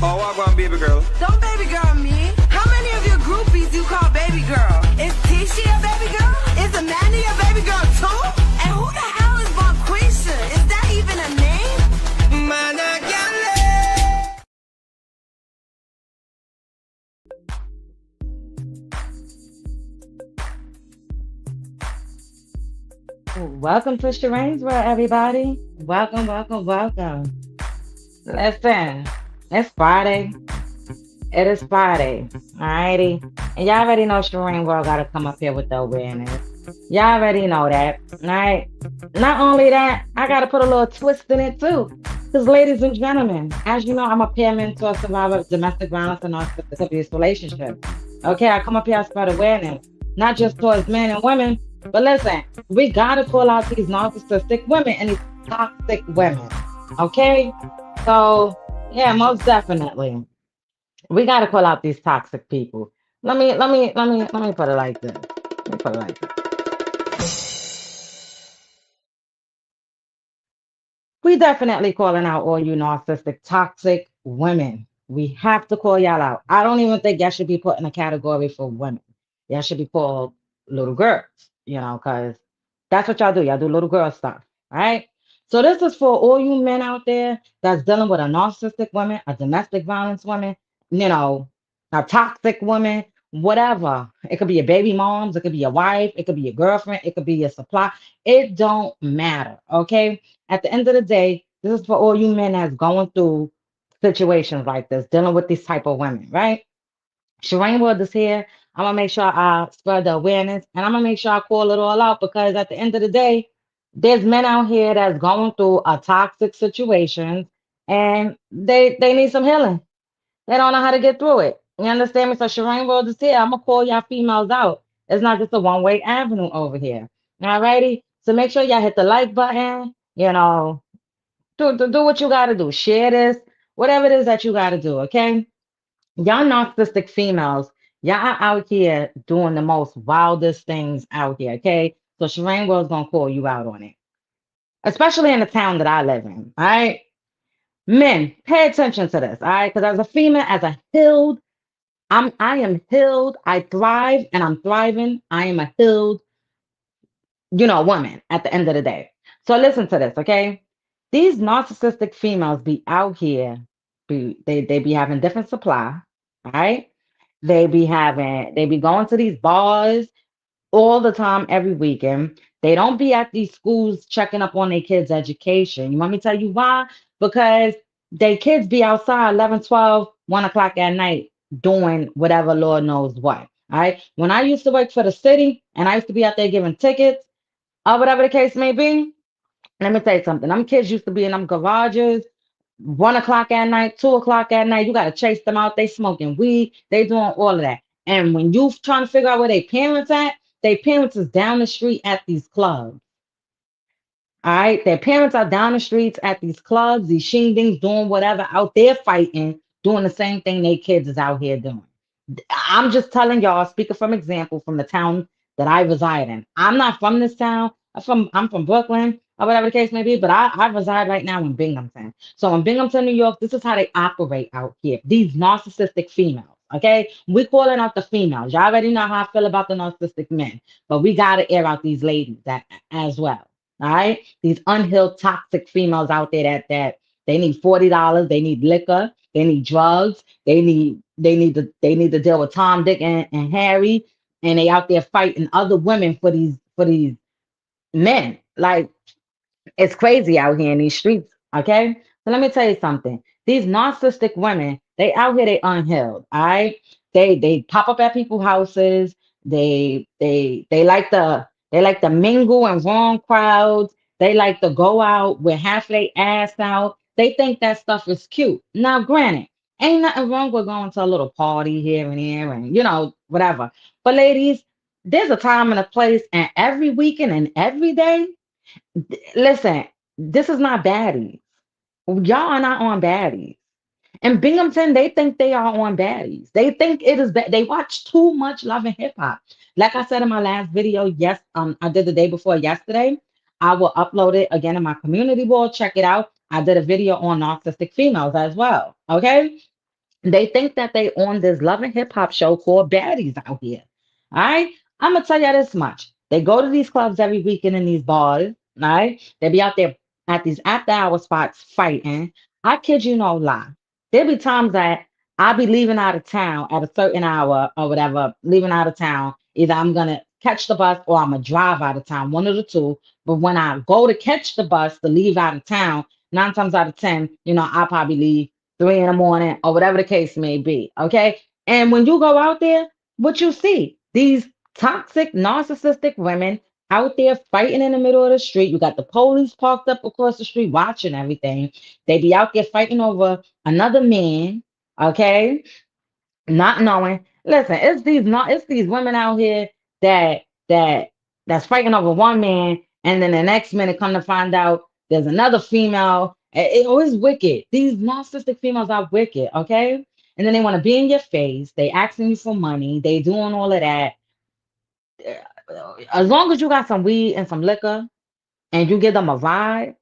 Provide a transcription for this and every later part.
Oh, I want baby girl. Don't baby girl me. How many of your groupies you call baby girl? Is Tisha a baby girl? Is Amanda a baby girl too? And who the hell is Bonquisha? Is that even a name? Man, I Welcome to Shireen's World, everybody. Welcome, welcome, welcome. Listen, it's Friday. It is Friday. Alrighty. And y'all already know Shireen World gotta come up here with the awareness. Y'all already know that. Alright. Not only that, I gotta put a little twist in it too. Because ladies and gentlemen, as you know, I'm a peer mentor survivor of domestic violence and narcissistic abuse relationship. Okay, I come up here, I spread awareness, not just towards men and women, but listen, we gotta call out these narcissistic women and these toxic women. Okay? So yeah, most definitely. We gotta call out these toxic people. Let me put it like this. Let me put it like this. We definitely calling out all you narcissistic, toxic women. We have to call y'all out. I don't even think y'all should be put in a category for women. Y'all should be called little girls, because that's what y'all do. Y'all do little girl stuff. All right. So this is for all you men out there that's dealing with a narcissistic woman, a domestic violence woman, a toxic woman, whatever. It could be your baby moms, it could be your wife, it could be your girlfriend, it could be your supply. It don't matter. Okay. At the end of the day, this is for all you men that's going through situations like this, dealing with these type of women, right? Shireen Wood is here. I'm gonna make sure I spread the awareness, and I'm gonna make sure I call it all out because at the end of the day, there's men out here that's going through a toxic situation, and they need some healing. They don't know how to get through it. You understand me? So Shireen World is here. I'm gonna call y'all females out. It's not just a one-way avenue over here. Alrighty. So make sure y'all hit the like button. Do what you gotta do. Share this, whatever it is that you gotta do. Okay. Y'all narcissistic females, y'all are out here doing the most wildest things out here. Okay. So Shireen World's gonna call you out on it, especially in the town that I live in. All right. Men, pay attention to this. All right. Because as a female, as a healed I am healed. I thrive and I'm thriving. I am a healed, woman at the end of the day. So listen to this, okay? These narcissistic females be out here, they be having different supply, all right? They be going to these bars all the time, every weekend. They don't be at these schools checking up on their kids' education. You want me to tell you why? Because they kids be outside 11, 12, 1 o'clock at night doing whatever Lord knows what. All right. When I used to work for the city and I used to be out there giving tickets or whatever the case may be, let me tell you something. Them kids used to be in them garages 1 o'clock at night, 2 o'clock at night. You got to chase them out. They smoking weed. They doing all of that. And when you trying to figure out where their parents at, their parents is down the street at these clubs. All right. Their parents are down the streets at these clubs, these shingdings, doing whatever out there fighting, doing the same thing their kids is out here doing. I'm just telling y'all, speaking from example from the town that I reside in. I'm not from this town. I'm from Brooklyn or whatever the case may be, but I reside right now in Binghamton. So in Binghamton, New York, this is how they operate out here. These narcissistic females. Okay, we calling out the females. Y'all already know how I feel about the narcissistic men, but we gotta air out these ladies that as well. All right, these unhealed toxic females out there that they need $40, they need liquor, they need drugs, they need to deal with Tom, Dick, and Harry, and they out there fighting other women for these men. Like it's crazy out here in these streets. Okay, so let me tell you something. These narcissistic women, they out here, they unhealed. All right, they pop up at people's houses. They like to mingle in wrong crowds. They like to go out with half their ass out. They think that stuff is cute. Now, granted, ain't nothing wrong with going to a little party here and there and whatever. But ladies, there's a time and a place, and every weekend and every day. Listen, this is not baddies. Y'all are not on baddies. In Binghamton, they think they are on baddies. They think it is bad. They watch too much Love and Hip Hop. Like I said in my last video, yes, I did the day before yesterday. I will upload it again in my community board. Check it out. I did a video on narcissistic females as well. Okay. They think that they on this love and hip hop show called Baddies out here. All right. I'm gonna tell you this much. They go to these clubs every weekend in these bars. All right. They be out there at these after hour spots fighting. I kid you no lie. There be times that I be leaving out of town at a certain hour or whatever, leaving out of town. Either I'm gonna catch the bus or I'm gonna drive out of town, one of the two. But when I go to catch the bus to leave out of town, 9 times out of ten, I'll probably leave 3 in the morning or whatever the case may be. Okay. And when you go out there, what you see, these toxic, narcissistic women out there fighting in the middle of the street. You got the police parked up across the street watching everything. They be out there fighting over another man. Okay, not knowing. Listen, it's these women out here that that that's fighting over one man, and then the next minute come to find out there's another female. It always wicked. These narcissistic females are wicked, okay? And then they want to be in your face. They asking you for money. They doing all of that. As long as you got some weed and some liquor, and you give them a vibe,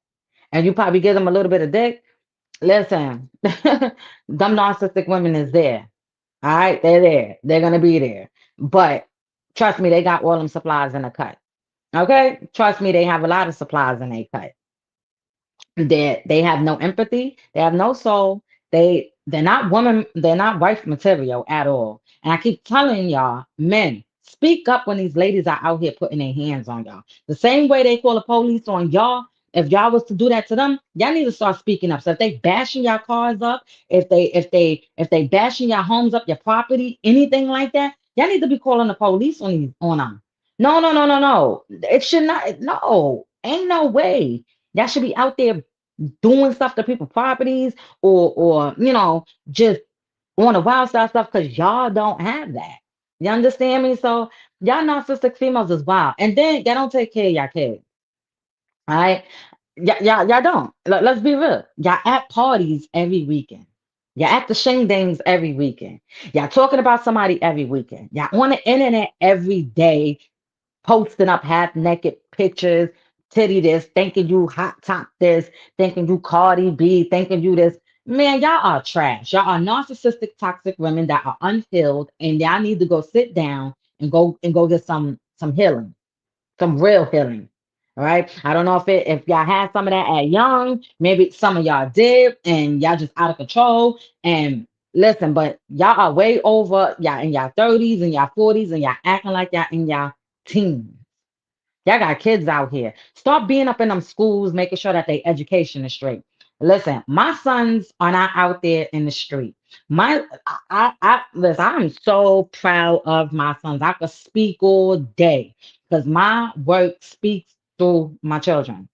and you probably give them a little bit of dick. Listen, them narcissistic women is there. All right, they're there. They're gonna be there. But trust me, they got all them supplies in the cut. Okay? Trust me, they have a lot of supplies in their cut. They have no empathy, they have no soul. They're not woman, they're not wife material at all. And I keep telling y'all, men, speak up when these ladies are out here putting their hands on y'all. The same way they call the police on y'all. If y'all was to do that to them, y'all need to start speaking up. So if they bashing your cars up, if they bashing your homes up, your property, anything like that, y'all need to be calling the police on them. No, no, no, no, no. It should not. No, ain't no way. Y'all should be out there doing stuff to people's properties or just on the wild side stuff because y'all don't have that. You understand me? So y'all narcissistic females is wild. And then y'all don't take care of y'all kids. All right. Y'all don't. Let's be real. Y'all at parties every weekend. Y'all at the shindig every weekend. Y'all talking about somebody every weekend. Y'all on the internet every day posting up half naked pictures, titty this, thinking you hot top this, thinking you Cardi B, thinking you this. Man, y'all are trash. Y'all are narcissistic, toxic women that are unhealed, and y'all need to go sit down and go get some healing, some real healing. All right. I don't know if y'all had some of that at young, maybe some of y'all did, and y'all just out of control. And listen, but y'all are way over, y'all in y'all 30s and y'all 40s, and y'all acting like y'all in y'all teens. Y'all got kids out here. Start being up in them schools, making sure that their education is straight. Listen, my sons are not out there in the street. Listen, I'm so proud of my sons. I could speak all day because my work speaks through my children.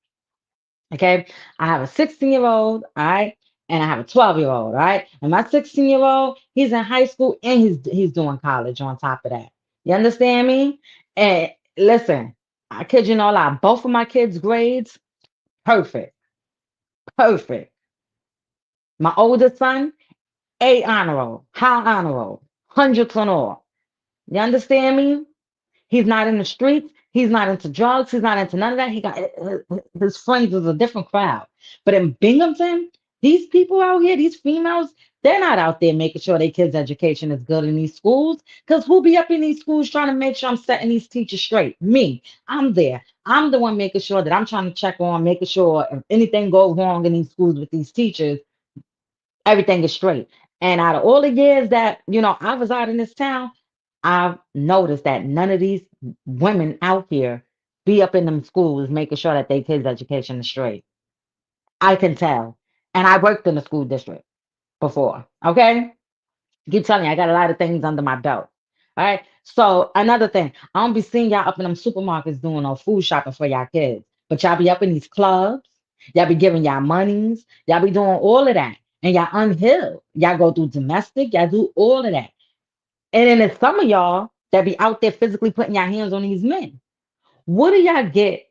Okay. I have a 16-year-old, all right, and I have a 12-year-old, all right. And my 16-year-old, he's in high school and he's doing college on top of that. You understand me? And listen, I kid you no lie, both of my kids' grades, perfect, perfect. My oldest son, A honor roll, high honor roll, hundreds and all. You understand me? He's not in the streets. He's not into drugs. He's not into none of that. He got his friends is a different crowd. But in Binghamton, these people out here, these females, they're not out there making sure their kids' education is good in these schools. Because who be up in these schools trying to make sure I'm setting these teachers straight? Me. I'm there. I'm the one making sure that I'm trying to check on, making sure if anything goes wrong in these schools with these teachers, everything is straight. And out of all the years that, I was out in this town, I've noticed that none of these women out here be up in them schools making sure that their kids' education is straight. I can tell. And I worked in the school district before. Okay. Keep telling you, I got a lot of things under my belt. All right. So another thing, I don't be seeing y'all up in them supermarkets doing no food shopping for y'all kids. But y'all be up in these clubs. Y'all be giving y'all monies. Y'all be doing all of that. And y'all unhealed. Y'all go through domestic. Y'all do all of that. And then there's some of y'all that be out there physically putting your hands on these men. What do y'all get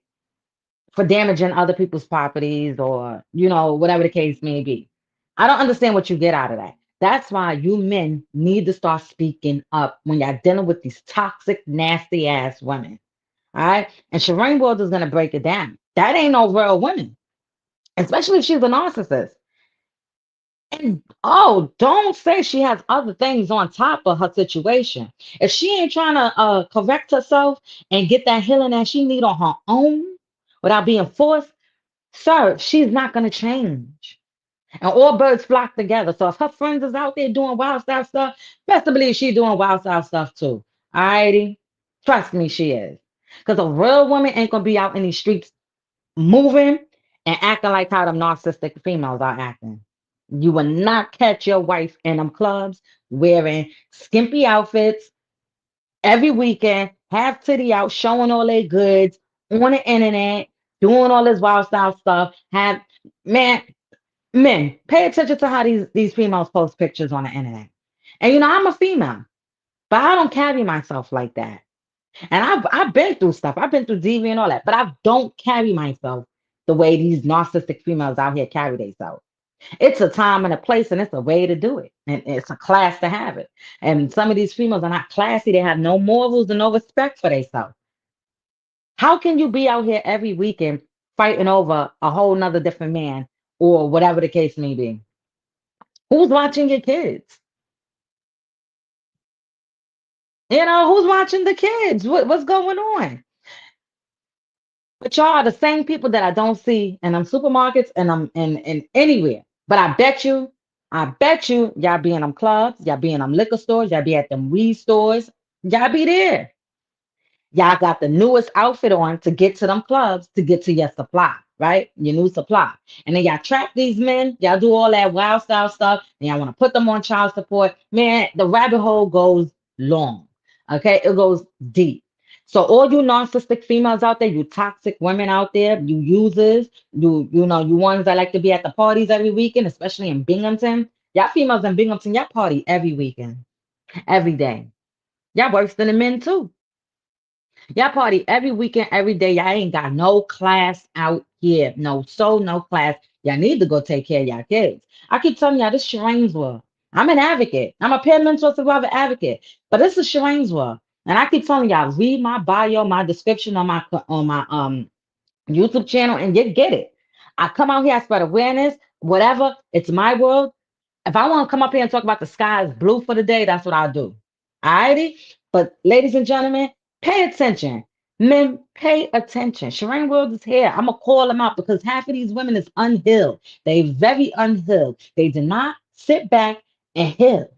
for damaging other people's properties or, whatever the case may be? I don't understand what you get out of that. That's why you men need to start speaking up when you're dealing with these toxic, nasty ass women. All right. And Shireen World is going to break it down. That ain't no real woman, especially if she's a narcissist. And oh, don't say she has other things on top of her situation. If she ain't trying to correct herself and get that healing that she need on her own without being forced, sir, she's not gonna change. And all birds flock together. So if her friends is out there doing wild style stuff, best to believe she's doing wild style stuff too. Alrighty? Trust me, she is. Because a real woman ain't gonna be out in these streets moving and acting like how them narcissistic females are acting. You will not catch your wife in them clubs wearing skimpy outfits every weekend, half titty out, showing all their goods on the internet, doing all this wild style stuff. Have man, men, pay attention to how these females post pictures on the internet. And I'm a female, but I don't carry myself like that. And I've been through stuff. I've been through DV and all that, but I don't carry myself the way these narcissistic females out here carry themselves. It's a time and a place, and it's a way to do it, and it's a class to have it. And some of these females are not classy. They have no morals and no respect for themselves. How can you be out here every weekend fighting over a whole nother different man or whatever the case may be? Who's watching your kids? Who's watching the kids? What's going on? But y'all are the same people that I don't see in them supermarkets and I'm in anywhere. But I bet you, y'all be in them clubs, y'all be in them liquor stores, y'all be at them weed stores, y'all be there. Y'all got the newest outfit on to get to them clubs to get to your supply, right? Your new supply. And then y'all trap these men, y'all do all that wild style stuff, and y'all want to put them on child support. Man, the rabbit hole goes long. Okay, it goes deep. So all you narcissistic females out there, you toxic women out there, you users, you ones that like to be at the parties every weekend, especially in Binghamton. Y'all females in Binghamton, y'all party every weekend, every day. Y'all worse than the men too. Y'all party every weekend, every day. Y'all ain't got no class out here. No soul, no class. Y'all need to go take care of y'all kids. I keep telling y'all this Shireen's world. I'm an advocate. I'm a peer mentor survivor advocate. But this is Shireen's world. And I keep telling y'all, read my bio, my description on my YouTube channel, and you get it. I come out here, I spread awareness, whatever. It's my world. If I want to come up here and talk about the sky is blue for the day, that's what I'll do. Alrighty? But ladies and gentlemen, pay attention. Men, pay attention. Shireen World is here. I'm gonna call them out because half of these women is unhealed. They very unhealed. They did not sit back and heal.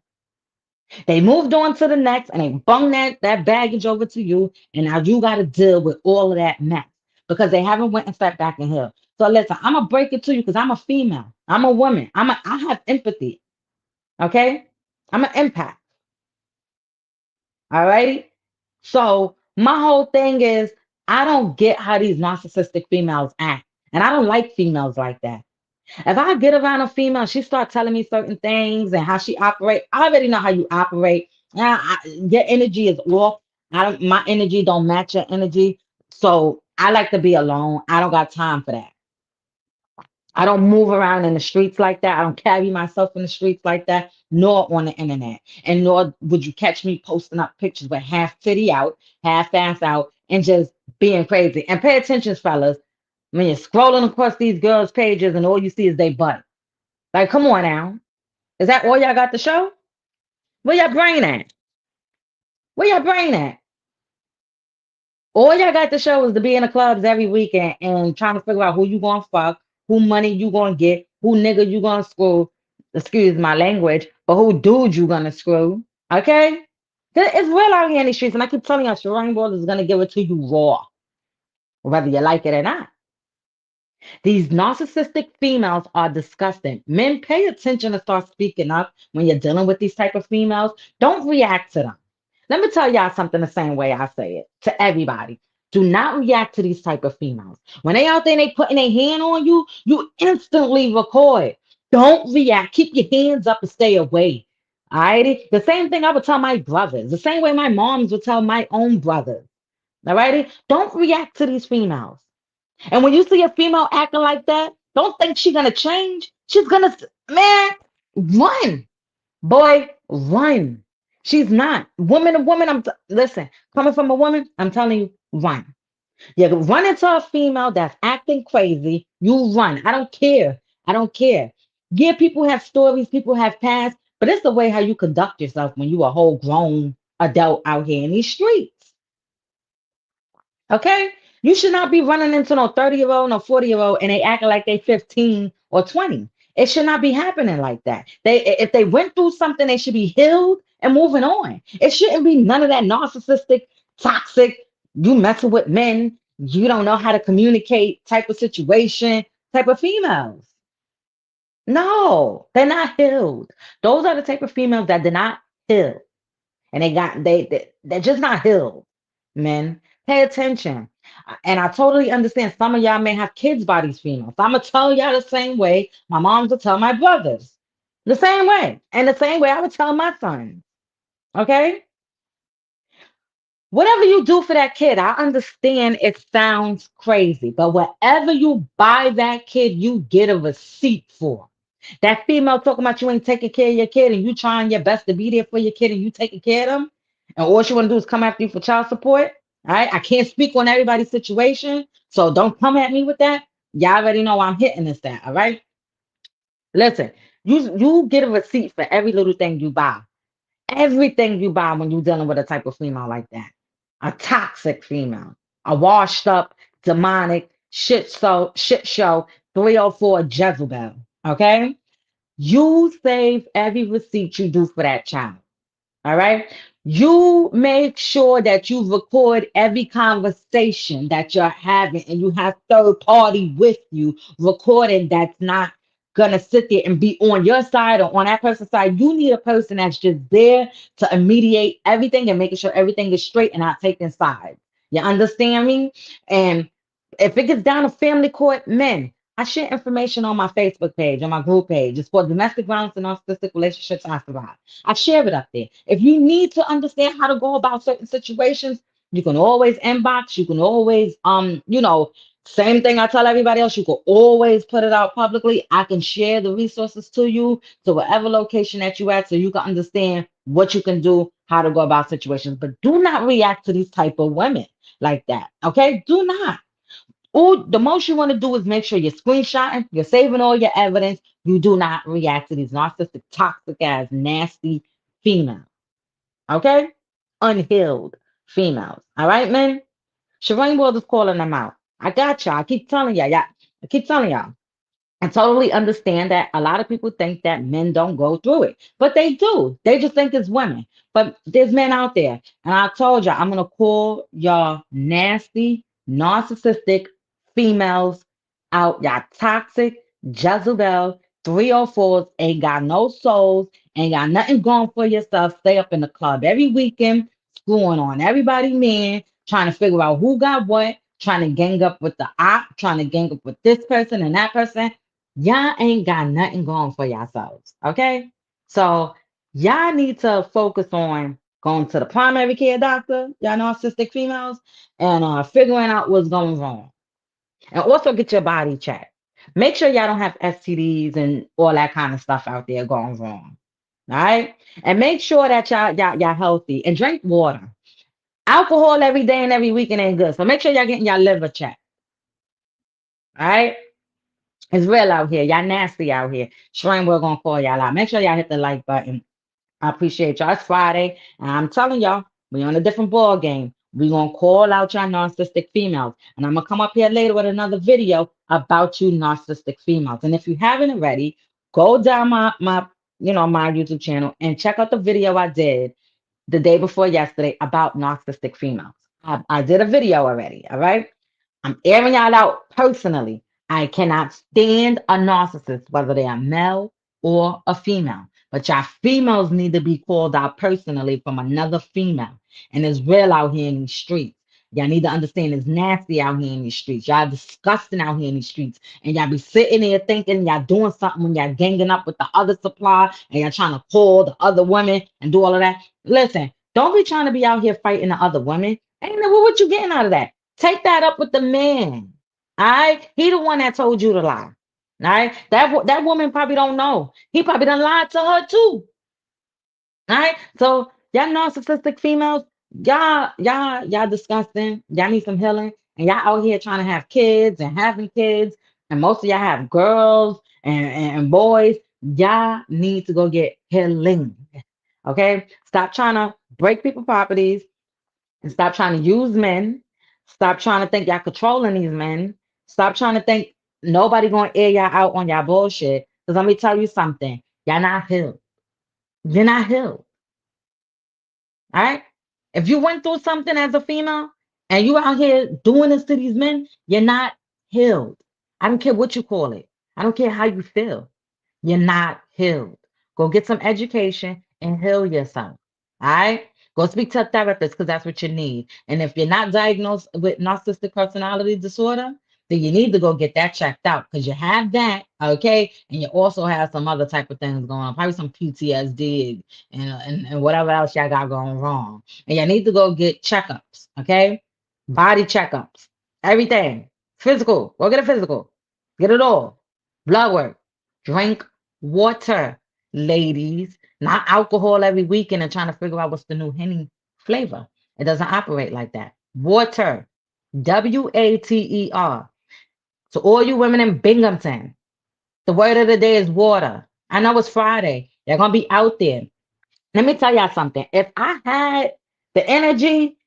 They moved on to the next and they bung that baggage over to you. And now you gotta deal with all of that mess because they haven't went and sat back and healed. So listen, I'm gonna break it to you because I'm a female. I'm a woman. I have empathy. Okay? I'm an empath. All righty. So my whole thing is I don't get how these narcissistic females act. And I don't like females like that. If I get around a female, she start telling me certain things and how she operate. I already know how you operate. Your energy is off. My energy don't match your energy. So I like to be alone. I don't got time for that. I don't move around in the streets like that. I don't carry myself in the streets like that, nor on the internet. And nor would you catch me posting up pictures with half titty out, half ass out, and just being crazy. And pay attention, fellas, when you're scrolling across these girls' pages and all you see is they butt. Like, come on now. Is that all y'all got to show? Where your brain at? Where your brain at? All y'all got to show is to be in the clubs every weekend and trying to figure out who you gonna fuck, who money you gonna get, who nigga you gonna screw. Excuse my language, but who dude you gonna screw? Okay? 'Cause it's real out here in the streets, and I keep telling you, Sherang World is gonna give it to you raw, whether you like it or not. These narcissistic females are disgusting. Men, pay attention and start speaking up when you're dealing with these type of females. Don't react to them. Let me tell y'all something the same way I say it to everybody. Do not react to these type of females. When they out there and they putting their hand on you, you instantly record. Don't react. Keep your hands up and stay away. All righty? The same thing I would tell my brothers. The same way my moms would tell my own brothers. All righty? Don't react to these females. And when you see a female acting like that, don't think she's gonna change. She's gonna, man, run, boy, run. She's not. Woman to woman, listen, coming from a woman, I'm telling you, run. You run into a female that's acting crazy, you run. I don't care. I don't care. Yeah, people have stories, people have past, but it's the way how you conduct yourself when you a whole grown adult out here in these streets. Okay? You should not be running into no 30-year-old, no 40-year-old, and they acting like they 15 or 20. It should not be happening like that. If they went through something, they should be healed and moving on. It shouldn't be none of that narcissistic, toxic, you messing with men, you don't know how to communicate type of situation, type of females. No, they're not healed. Those are the type of females that did not heal. And they're just not healed. Men, pay attention. And I totally understand some of y'all may have kids by these females. I'm gonna tell y'all the same way my moms would tell my brothers. The same way. And the same way I would tell my sons. Okay? Whatever you do for that kid, I understand it sounds crazy, but whatever you buy that kid, you get a receipt for. That female talking about you ain't taking care of your kid and you trying your best to be there for your kid and you taking care of them, and all she want to do is come after you for child support. All right, I can't speak on everybody's situation, so don't come at me with that. Y'all already know I'm hitting this at. All right, listen, you get a receipt for every little thing you buy. Everything you buy when you're dealing with a type of female like that. A toxic female, a washed up, demonic, shit show, 304 Jezebel. Okay? You save every receipt you do for that child. All right. You make sure that you record every conversation that you're having and you have third party with you recording that's not gonna sit there and be on your side or on that person's side. You need a person that's just there to mediate everything and making sure everything is straight and not taking sides. You understand me? And if it gets down to family court, men, I share information on my Facebook page, on my group page. It's for domestic violence and narcissistic relationships I survive. I share it up there. If you need to understand how to go about certain situations, you can always inbox. You can always, same thing I tell everybody else. You can always put it out publicly. I can share the resources to you to whatever location that you at, so you can understand what you can do, how to go about situations. But do not react to these type of women like that. Okay? Do not. All the most you want to do is make sure you're screenshotting, you're saving all your evidence. You do not react to these narcissistic, toxic ass, nasty females. Okay? Unhealed females. All right, men? Shireen World is calling them out. I got y'all. I keep telling y'all. I keep telling y'all. I totally understand that a lot of people think that men don't go through it, but they do. They just think it's women. But there's men out there. And I told y'all, I'm going to call y'all nasty, narcissistic females out. Y'all toxic, Jezebel, 304s, ain't got no souls, ain't got nothing going for yourself. Stay up in the club every weekend, screwing on everybody, man, trying to figure out who got what, trying to gang up with the op, trying to gang up with this person and that person. Y'all ain't got nothing going for yourselves. Okay. So y'all need to focus on going to the primary care doctor, y'all narcissistic females, and figuring out what's going wrong. And also get your body checked. Make sure y'all don't have STDs and all that kind of stuff out there going wrong. All right. And make sure that y'all healthy and drink water. Alcohol every day and every weekend ain't good. So make sure y'all getting your liver checked. All right. It's real out here. Y'all nasty out here. Shrine, we're gonna call y'all out. Make sure y'all hit the like button. I appreciate y'all. It's Friday, and I'm telling y'all, we on a different ball game. We gonna call out y'all narcissistic females, and I'm gonna come up here later with another video about you narcissistic females. And if you haven't already, go down my YouTube channel and check out the video I did the day before yesterday about narcissistic females. I did a video already. All right. I'm airing y'all out personally. I cannot stand a narcissist, whether they are male or a female. But y'all females need to be called out personally from another female. And it's real out here in these streets. Y'all need to understand it's nasty out here in these streets. Y'all disgusting out here in these streets. And y'all be sitting there thinking y'all doing something when y'all ganging up with the other supply and y'all trying to call the other women and do all of that. Listen, don't be trying to be out here fighting the other women. Ain't what you getting out of that? Take that up with the man. All right. He the one that told you to lie. All right. That woman probably don't know. He probably done lied to her too. All right. So y'all narcissistic females, y'all disgusting. Y'all need some healing. And y'all out here trying to have kids and having kids. And most of y'all have girls And boys, y'all need to go get healing. Okay? Stop trying to break people properties and stop trying to use men. Stop trying to think y'all controlling these men. Stop trying to think nobody gonna air y'all out on y'all bullshit. Because let me tell you something. Y'all not healed. You're not healed. All right? If you went through something as a female and you out here doing this to these men, you're not healed. I don't care what you call it. I don't care how you feel. You're not healed. Go get some education and heal yourself. All right? Go speak to a therapist because that's what you need. And if you're not diagnosed with narcissistic personality disorder, then you need to go get that checked out because you have that, okay? And you also have some other type of things going on, probably some PTSD and whatever else y'all got going wrong. And you need to go get checkups, okay? Body checkups, everything. Physical. Go get a physical. Get it all. Blood work. Drink water, ladies, not alcohol every weekend and trying to figure out what's the new Henny flavor. It doesn't operate like that. Water, water. So all you women in Binghamton, the word of the day is water. I know it's Friday. They're gonna be out there. Let me tell y'all something. If I had the energy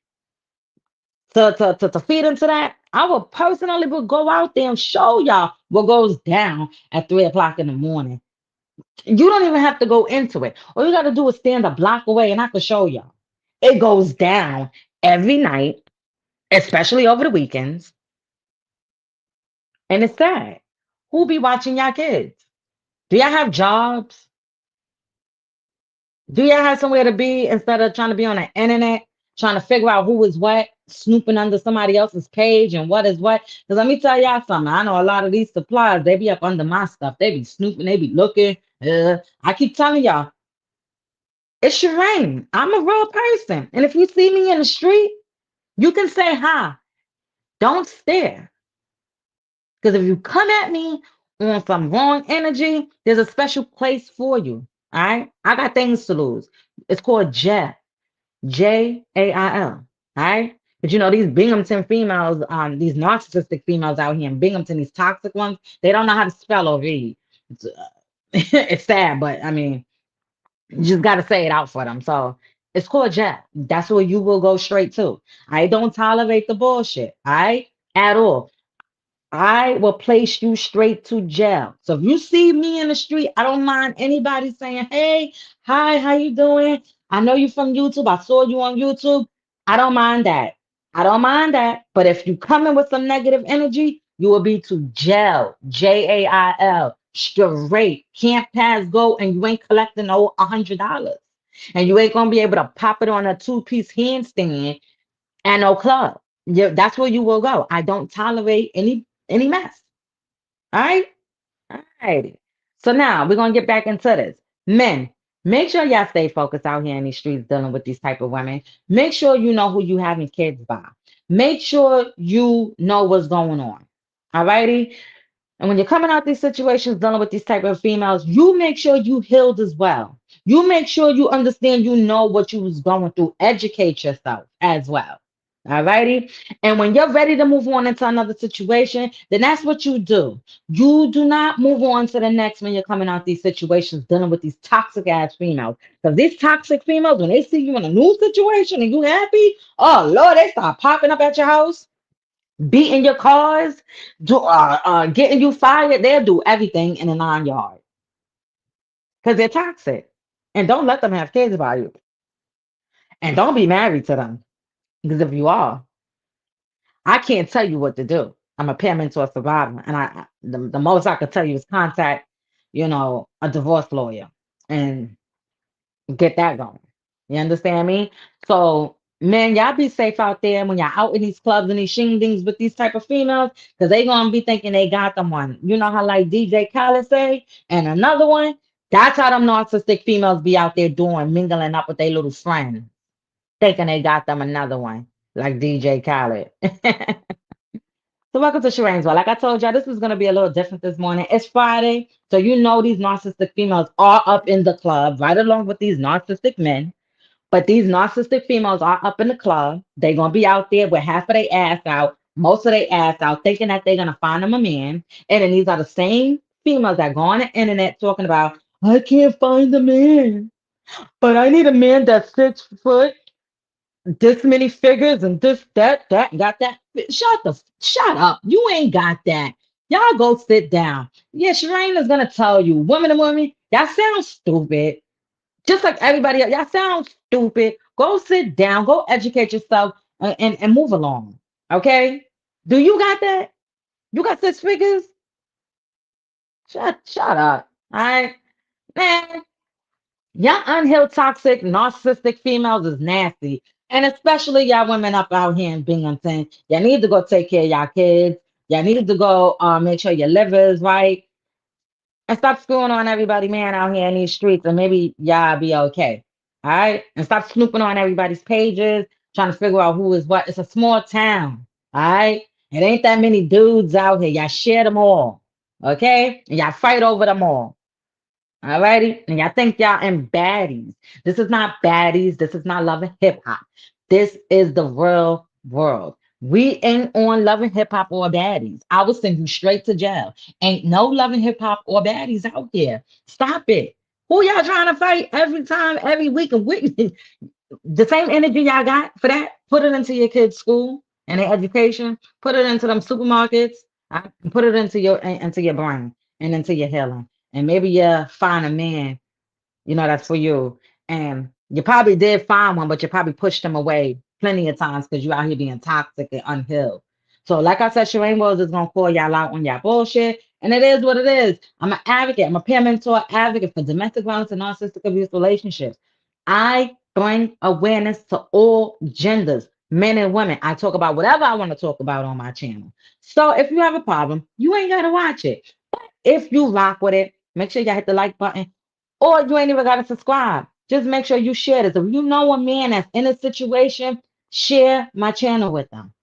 to feed into that, I would personally would go out there and show y'all what goes down at 3 o'clock in the morning. You don't even have to go into it. All you got to do is stand a block away and I can show y'all. It goes down every night, especially over the weekends. And it's sad. Who be watching y'all kids? Do y'all have jobs? Do y'all have somewhere to be instead of trying to be on the internet, trying to figure out who is what, snooping under somebody else's page and what is what? Because let me tell y'all something. I know a lot of these suppliers, they be up under my stuff. They be snooping, they be looking. I keep telling y'all, it's Shireen. I'm a real person. And if you see me in the street, you can say hi. Don't stare. Because if you come at me on some wrong energy, there's a special place for you. All right. I got things to lose. It's called jail. Jail. All right. But you know, these Binghamton females, these narcissistic females out here in Binghamton, these toxic ones, they don't know how to spell or read. It's sad, but I mean, you just got to say it out for them. So it's called jail. That's where you will go straight to. I don't tolerate the bullshit. I at all. I will place you straight to jail. So if you see me in the street, I don't mind anybody saying, "Hey, hi, how you doing? I know you from YouTube. I saw you on YouTube." I don't mind that. I don't mind that. But if you come in with some negative energy, you will be to jail. Jail. Straight. Can't pass go, and you ain't collecting no $100. And you ain't gonna be able to pop it on a two-piece handstand and no club. Yeah, that's where you will go. I don't tolerate any mess. All right? All righty. So now we're gonna get back into this. Men, make sure y'all stay focused out here in these streets dealing with these type of women. Make sure you know who you having kids by. Make sure you know what's going on. All righty. And when you're coming out these situations dealing with these type of females, you make sure you healed as well. You make sure you understand, you know what you was going through. Educate yourself as well. All righty. And when you're ready to move on into another situation, then that's what you do. You do not move on to the next when you're coming out these situations dealing with these toxic ass females. Because these toxic females, when they see you in a new situation and you happy, oh Lord, they start popping up at your house, beating your cars, getting you fired. They'll do everything in a 9 yard because they're toxic. And don't let them have kids by you. And don't be married to them because if you are, I can't tell you what to do. I'm a peer mentor survivor, and the most I could tell you is contact, a divorce lawyer and get that going. You understand me? So, man, y'all be safe out there when y'all out in these clubs and these shingdings with these type of females, because they gonna be thinking they got them one. You know how like DJ Khaled say, and another one. That's how them narcissistic females be out there doing, mingling up with their little friends, thinking they got them another one, like DJ Khaled. So welcome to Shireen's World. Like I told y'all, this is gonna be a little different this morning. It's Friday, so you know these narcissistic females are up in the club, right along with these narcissistic men. But these narcissistic females are up in the club. They're gonna be out there with half of their ass out, most of their ass out, thinking that they're gonna find them a man. And then these are the same females that go on the internet talking about, I can't find a man, but I need a man that's 6 foot, this many figures, and this, that, got that. Shut up. You ain't got that. Y'all go sit down. Yeah, Shireen is gonna tell you, woman to woman, y'all sound stupid. Just like everybody else, y'all sound stupid. Go sit down, go educate yourself, and move along. Okay? Do you got that? You got 6 figures? Shut up. All right, man. Y'all unhealed, toxic, narcissistic females is nasty. And especially y'all women up out here in Binghamton. Y'all need to go take care of y'all kids. Y'all need to go make sure your liver is right. And stop screwing on everybody, man, out here in these streets, and maybe y'all be okay. All right? And stop snooping on everybody's pages, trying to figure out who is what. It's a small town. All right? It ain't that many dudes out here. Y'all share them all. Okay? And y'all fight over them all. All righty? And y'all think y'all in baddies. This is not baddies. This is not loving hip hop. This is the real world. We ain't on loving hip hop or baddies. I will send you straight to jail. Ain't no loving hip hop or baddies out there. Stop it. Who y'all trying to fight every time, every week? And week? The same energy y'all got for that, put it into your kids' school and their education. Put it into them supermarkets. Put it into your brain and into your healing. And maybe you find a man, that's for you. And you probably did find one, but you probably pushed them away plenty of times because you out here being toxic and unhealed. So, like I said, Shireen Rose is gonna call y'all out on y'all bullshit. And it is what it is. I'm an advocate, I'm a peer mentor advocate for domestic violence and narcissistic abuse relationships. I bring awareness to all genders, men and women. I talk about whatever I want to talk about on my channel. So if you have a problem, you ain't gotta watch it. But if you rock with it, make sure you hit the like button, or you ain't even got to subscribe. Just make sure you share this. If you know a man that's in a situation, share my channel with them.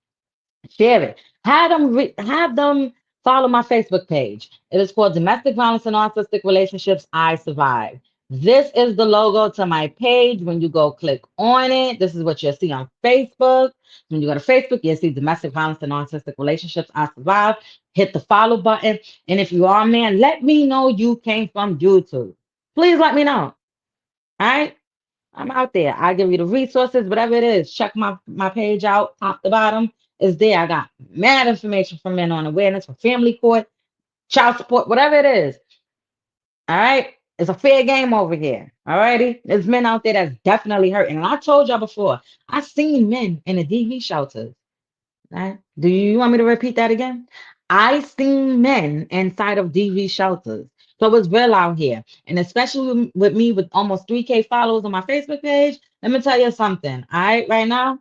Share it. Have them follow my Facebook page. It is called Domestic Violence and Narcissistic Relationships I Survive. This is the logo to my page. When you go click on it, this is what you'll see on Facebook. When you go to Facebook, you'll see Domestic Violence and Narcissistic Relationships I Survive. Hit the follow button. And if you are a man, let me know you came from YouTube. Please let me know. All right? I'm out there. I give you the resources, whatever it is. Check my page out, top to bottom. It's there. I got mad information for men on awareness, for family court, child support, whatever it is. All right? It's a fair game over here. All righty? There's men out there that's definitely hurting. And I told y'all before, I've seen men in the DV shelters. Right? Do you want me to repeat that again? I seen men inside of DV shelters. So it's real out here. And especially with me with almost 3K followers on my Facebook page, let me tell you something. All right, right now,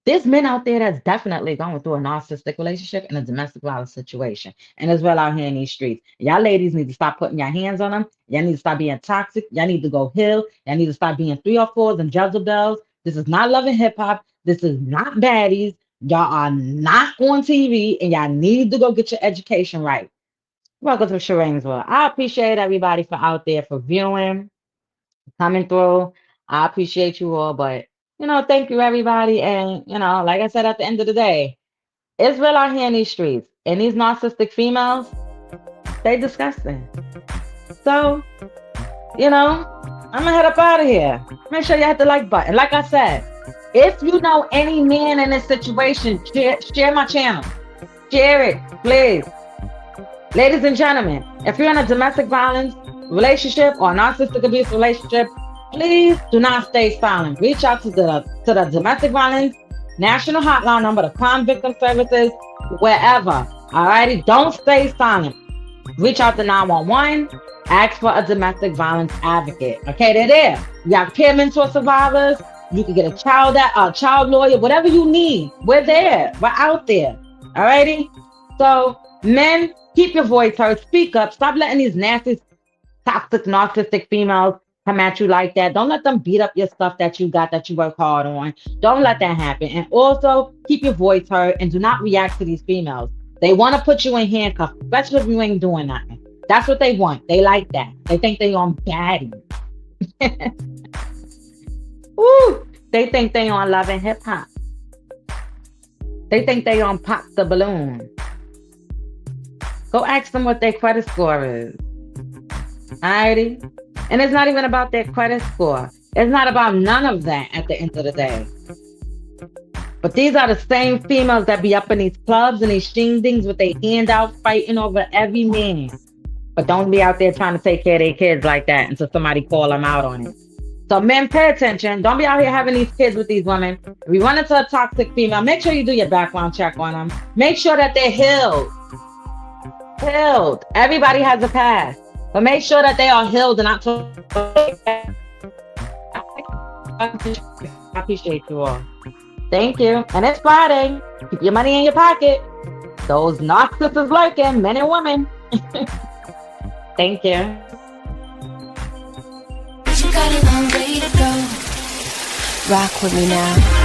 there's men out there that's definitely going through a narcissistic relationship and a domestic violence situation. And it's real out here in these streets. Y'all ladies need to stop putting your hands on them. Y'all need to stop being toxic. Y'all need to go heal. Y'all need to stop being 304s and Jezebels. This is not loving hip hop. This is not baddies. Y'all are not on TV, and y'all need to go get your education right. Welcome to Shireen's World. I appreciate everybody for out there for viewing, coming through. I appreciate you all, but thank you everybody. And like I said, at the end of the day, it's real out here in these streets, and these narcissistic females, they disgusting. So, I'm gonna head up out of here. Make sure you hit the like button. Like I said, if you know any man in this situation, share my channel. Share it, please. Ladies and gentlemen, if you're in a domestic violence relationship or narcissistic abuse relationship, please do not stay silent. Reach out to the domestic violence national hotline number, the crime victim services, wherever. Alrighty, don't stay silent. Reach out to 911. Ask for a domestic violence advocate. Okay, they're there. You got peer mentor survivors. You can get a child lawyer, whatever you need. We're there. We're out there. Alrighty. So, men, keep your voice heard. Speak up. Stop letting these nasty, toxic, narcissistic females come at you like that. Don't let them beat up your stuff that you got, that you work hard on. Don't let that happen. And also, keep your voice heard and do not react to these females. They want to put you in handcuffs, especially if you ain't doing nothing. That's what they want. They like that. They think they on baddie. Woo! They think they on Love and Hip Hop. They think they on Pop the Balloon. Go ask them what their credit score is. Alrighty? And it's not even about their credit score. It's not about none of that at the end of the day. But these are the same females that be up in these clubs and these shindigs with their hand out fighting over every man. But don't be out there trying to take care of their kids like that until somebody call them out on it. So men, pay attention. Don't be out here having these kids with these women. If you run into a toxic female, make sure you do your background check on them. Make sure that they're healed. Healed. Everybody has a past. But make sure that they are healed and not I appreciate you all. Thank you. And it's Friday. Keep your money in your pocket. Those narcissists lurking, men and women. Thank you. You got a long way to go. Rock with me now.